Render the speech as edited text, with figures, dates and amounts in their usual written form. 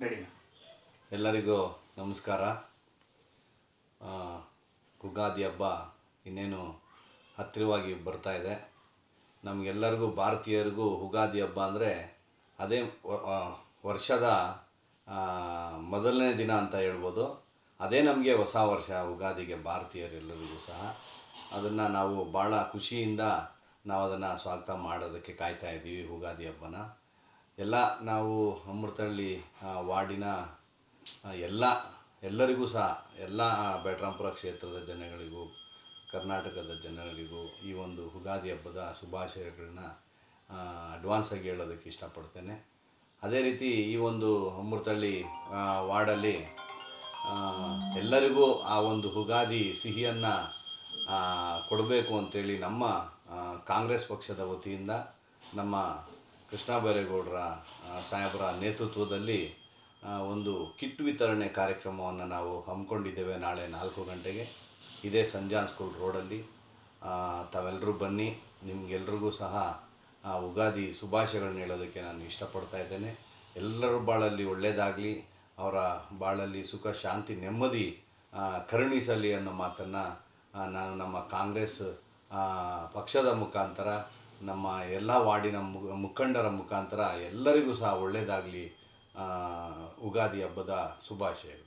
ಹೇಳಿ. ಎಲ್ಲರಿಗೂ ನಮಸ್ಕಾರ. ಯುಗಾದಿ ಹಬ್ಬ ಇನ್ನೇನು ಹತ್ತಿರವಾಗಿ ಬರ್ತಾ ಇದೆ. ನಮಗೆಲ್ಲರಿಗೂ ಭಾರತೀಯರಿಗೂ ಯುಗಾದಿ ಹಬ್ಬ ಅಂದರೆ ಅದೇ ವರ್ಷದ ಮೊದಲನೇ ದಿನ ಅಂತ ಹೇಳ್ಬೋದು. ಅದೇ ನಮಗೆ ಹೊಸ ವರ್ಷ ಯುಗಾದಿಗೆ ಭಾರತೀಯರೆಲ್ಲರಿಗೂ ಸಹ. ಅದನ್ನು ನಾವು ಭಾಳ ಖುಷಿಯಿಂದ ನಾವು ಅದನ್ನು ಸ್ವಾಗತ ಮಾಡೋದಕ್ಕೆ ಕಾಯ್ತಾ ಇದ್ದೀವಿ. ಯುಗಾದಿ ಹಬ್ಬನ ನಾವು ಅಮೃತಹಳ್ಳಿ ವಾರ್ಡಿನ ಎಲ್ಲರಿಗೂ ಸಹ ಎಲ್ಲ ಬೆಟ್ರಾಂಪುರ ಕ್ಷೇತ್ರದ ಜನಗಳಿಗೂ ಕರ್ನಾಟಕದ ಜನಗಳಿಗೂ ಈ ಒಂದು ಯುಗಾದಿ ಹಬ್ಬದ ಶುಭಾಶಯಗಳನ್ನ ಅಡ್ವಾನ್ಸಾಗಿ ಹೇಳೋದಕ್ಕೆ ಇಷ್ಟಪಡ್ತೇನೆ. ಅದೇ ರೀತಿ ಈ ಒಂದು ಅಮೃತಹಳ್ಳಿ ವಾರ್ಡಲ್ಲಿ ಎಲ್ಲರಿಗೂ ಆ ಒಂದು ಯುಗಾದಿ ಸಿಹಿಯನ್ನು ಕೊಡಬೇಕು ಅಂತೇಳಿ ನಮ್ಮ ಕಾಂಗ್ರೆಸ್ ಪಕ್ಷದ ವತಿಯಿಂದ ನಮ್ಮ ಕೃಷ್ಣ ಬೈರೇಗೌಡರ ಸಾಹೇಬರ ನೇತೃತ್ವದಲ್ಲಿ ಒಂದು ಕಿಟ್ ವಿತರಣೆ ಕಾರ್ಯಕ್ರಮವನ್ನು ನಾವು ಹಮ್ಮಿಕೊಂಡಿದ್ದೇವೆ. ನಾಳೆ 4 ಗಂಟೆಗೆ ಇದೇ ಸಂಜಾನ್ ಸ್ಕೂಲ್ ರೋಡಲ್ಲಿ. ತಾವೆಲ್ಲರೂ ಬನ್ನಿ. ನಿಮಗೆಲ್ರಿಗೂ ಸಹ ಯುಗಾದಿ ಶುಭಾಶಯಗಳನ್ನ ಹೇಳೋದಕ್ಕೆ ನಾನು ಇಷ್ಟಪಡ್ತಾ ಇದ್ದೇನೆ. ಎಲ್ಲರ ಬಾಳಲ್ಲಿ ಒಳ್ಳೆಯದಾಗಲಿ, ಅವರ ಬಾಳಲ್ಲಿ ಸುಖ ಶಾಂತಿ ನೆಮ್ಮದಿ ಕರುಣಿಸಲಿ ಅನ್ನೋ ಮಾತನ್ನು ನಾನು ನಮ್ಮ ಕಾಂಗ್ರೆಸ್ ಪಕ್ಷದ ಮುಖಾಂತರ, ನಮ್ಮ ಎಲ್ಲ ವಾರ್ಡಿನ ಮುಖಂಡರ ಮುಖಾಂತರ ಎಲ್ಲರಿಗೂ ಸಹ ಒಳ್ಳೆಯದಾಗಲಿ. ಯುಗಾದಿ ಹಬ್ಬದ ಶುಭಾಶಯಗಳು.